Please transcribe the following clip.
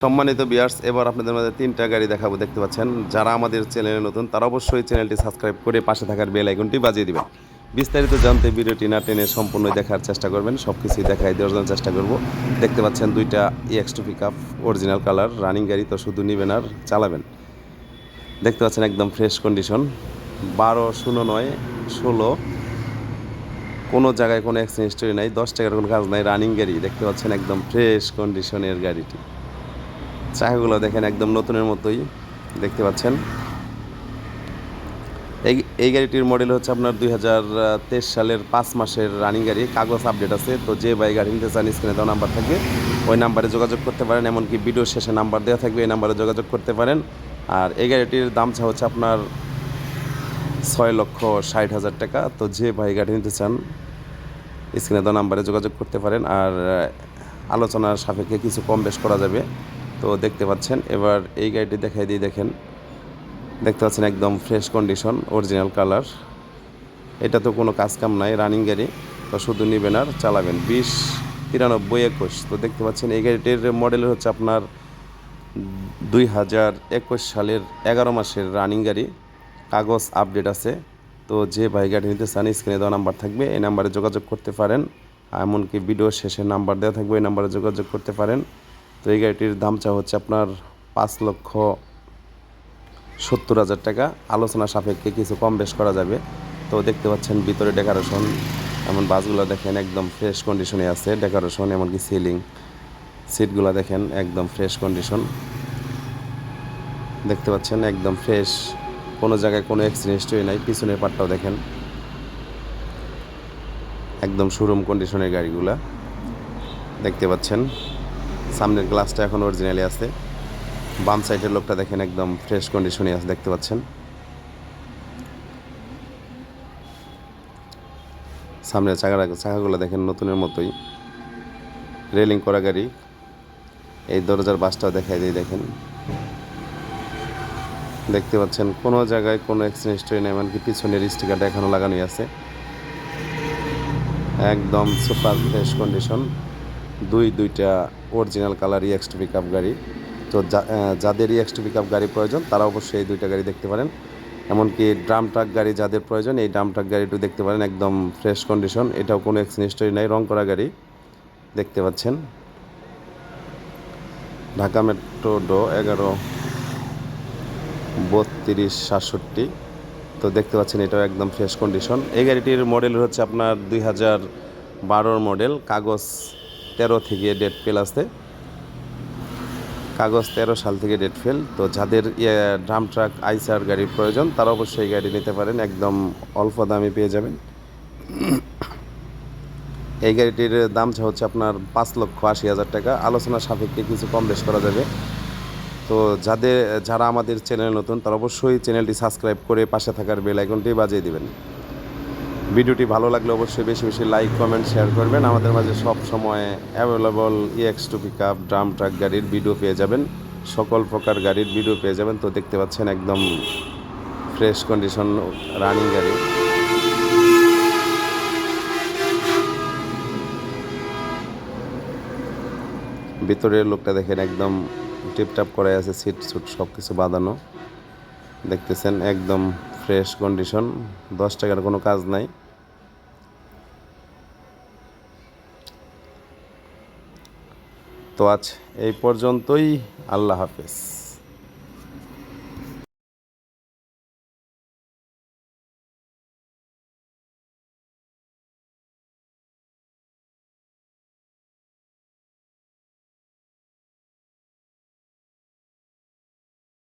সম্মানিত ভিউয়ার্স, এবার আপনাদের মাঝে ৩টা গাড়ি দেখাবো। দেখতে পাচ্ছেন, যারা আমাদের চ্যানেলে নতুন তারা অবশ্যই চ্যানেলটি সাবস্ক্রাইব করে পাশে থাকার বেল আইকনটি বাজিয়ে দিবেন। বিস্তারিত জানতে ভিডিওটি না টেনে সম্পূর্ণ দেখার চেষ্টা করবেন। সব কিছুই দেখাই দেওয়ার জন্য চেষ্টা করব। দেখতে পাচ্ছেন 2টা EX2 pickup, original colour, running গাড়ি। তো শুধু নেবেন আর চালাবেন। দেখতে পাচ্ছেন একদম ফ্রেশ কন্ডিশন, 12/09/16, কোনো জায়গায় কোনো অ্যাক্সিডেন্ট হিস্টরি নাই, 10 টাকার কোনো কাজ নাই, রানিং গাড়ি। দেখতে পাচ্ছেন একদম ফ্রেশ কন্ডিশনের গাড়িটি। চাকাগুলো দেখেন একদম নতুনের মতোই দেখতে পাচ্ছেন। এই গাড়িটির মডেল হচ্ছে আপনার 2023 সালের 5 মাসের রানিং গাড়ি। কাগজ আপডেট আছে। তো যে ভাই গাড়ি নিতে চান, স্ক্রিনে দেওয়া নাম্বার থাকবে, ওই নাম্বারে যোগাযোগ করতে পারেন। এমনকি ভিডিওর শেষে নাম্বার দেওয়া থাকবে, এই নাম্বারে যোগাযোগ করতে পারেন। আর এই গাড়িটির দাম হচ্ছে আপনার 6,60,000 টাকা। তো যে ভাই গাড়ি নিতে চান, স্ক্রিনে দেওয়া নাম্বারে যোগাযোগ করতে পারেন। আর আলোচনার সাপেক্ষে কিছু কম বেশ করা যাবে। তো দেখতে পাচ্ছেন, এবার এই গাড়িটি দেখাই দিয়ে দেখেন। দেখতে পাচ্ছেন একদম ফ্রেশ কন্ডিশন, অরিজিনাল কালার। এটা তো কোনো কাজ কাম নাই, রানিং গাড়ি। তো শুধু নেবেন আর চালাবেন। 20-93-21। তো দেখতে পাচ্ছেন এই গাড়িটির মডেলের হচ্ছে আপনার 2021 সালের 11 মাসের রানিং গাড়ি। কাগজ আপডেট আছে। তো যে ভাই গাড়ি নিতে চান, স্ক্রিনে দেওয়া নাম্বার থাকবে, এই নাম্বারে যোগাযোগ করতে পারেন। এমনকি ভিডিওর শেষে নাম্বার দেওয়া থাকবে, এই নাম্বারে যোগাযোগ করতে পারেন। তো এই গাড়িটির দাম হচ্ছে আপনার 5,70,000 টাকা। আলোচনা সাপেক্ষে কিছু কম বেশ করা যাবে। তো দেখতে পাচ্ছেন ভিতরে ডেকোরেশন, এমন বাসগুলো দেখেন একদম ফ্রেশ কন্ডিশনে আছে। ডেকোরেশন, এমনকি সিলিং, সিটগুলো দেখেন একদম ফ্রেশ কন্ডিশন। দেখতে পাচ্ছেন একদম ফ্রেশ, কোনো জায়গায় কোনো অ্যাক্সিডেন্ট হিস্টরি নাই। পিছনের পাটটাও দেখেন একদম শোরুম কন্ডিশনের গাড়িগুলা দেখতে পাচ্ছেন। সামনের গ্লাসটা এখন অরিজিনালি আছে। বাম সাইডের লোকটা দেখেন একদম ফ্রেশ কন্ডিশনে আছে, দেখতে পাচ্ছেন। সামনের চাকাগুলো দেখেন নতুনের মতোই, রেলিং করা গাড়ি। এই দরজার বাসটাও দেখাই দিয়ে দেখেন। দেখতে পাচ্ছেন কোনো জায়গায় কোনো অ্যাক্সিডেন্ট হিস্টরি নেই, এমনকি পিছনের স্টিকারটা এখনও লাগানোই আছে। একদম সুপার ফ্রেশ কন্ডিশন। দুইটা অরিজিনাল কালার EX2 পিকআপ গাড়ি। তো যাদের EX2 পিকআপ গাড়ি প্রয়োজন তারা অবশ্যই এই 2টা গাড়ি দেখতে পারেন। এমনকি ড্রাম ট্রাক গাড়ি যাদের প্রয়োজন, এই ড্রাম ট্রাক গাড়িটিও দেখতে পারেন। একদম ফ্রেশ কন্ডিশন, এটাও কোনো অ্যাক্সিডেন্ট হিস্টরি নাই, রং করা গাড়ি। দেখতে পাচ্ছেন ঢাকা মেট্রো ড 11-32-67। তো দেখতে পাচ্ছেন এটাও একদম ফ্রেশ কন্ডিশন। এই গাড়িটির মডেল হচ্ছে আপনার 2012 মডেল। কাগজ 13 থেকে ডেট ফেল আছে। কাগজ 13 সাল থেকে ডেট ফেল। তো যাদের ড্রাম ট্রাক আইসার গাড়ির প্রয়োজন তারা অবশ্যই এই গাড়ি নিতে পারেন, একদম অল্প দামে পেয়ে যাবেন। এই গাড়িটির দাম হচ্ছে আপনার 5,80,000 টাকা। আলোচনা সাপেক্ষে কিছু কম বেশ করা যাবে। তো যারা আমাদের চ্যানেল নতুন তারা অবশ্যই চ্যানেলটি সাবস্ক্রাইব করে পাশে থাকার বেল আইকনটি বাজিয়ে দিবেন। ভিডিওটি ভালো লাগলে অবশ্যই বেশি বেশি লাইক, কমেন্ট, শেয়ার করবেন। আমাদের মাঝে সব সময় available EX2 pickup, drum truck গাড়ির ভিডিও পেয়ে যাবেন, সকল প্রকার গাড়ির ভিডিও পেয়ে যাবেন। তো দেখতে পাচ্ছেন একদম ফ্রেশ কন্ডিশন রানিং গাড়ি। ভিতরের লোকটা দেখেন একদম টিপটাপ করাই আছে, সিট সুট সব কিছু বাঁধানো। দেখতেছেন একদম ফ্রেশ কন্ডিশন, 10 টাকার কোনো কাজ নাই। তো আজ এই পর্যন্তই। আল্লাহ হাফেজ।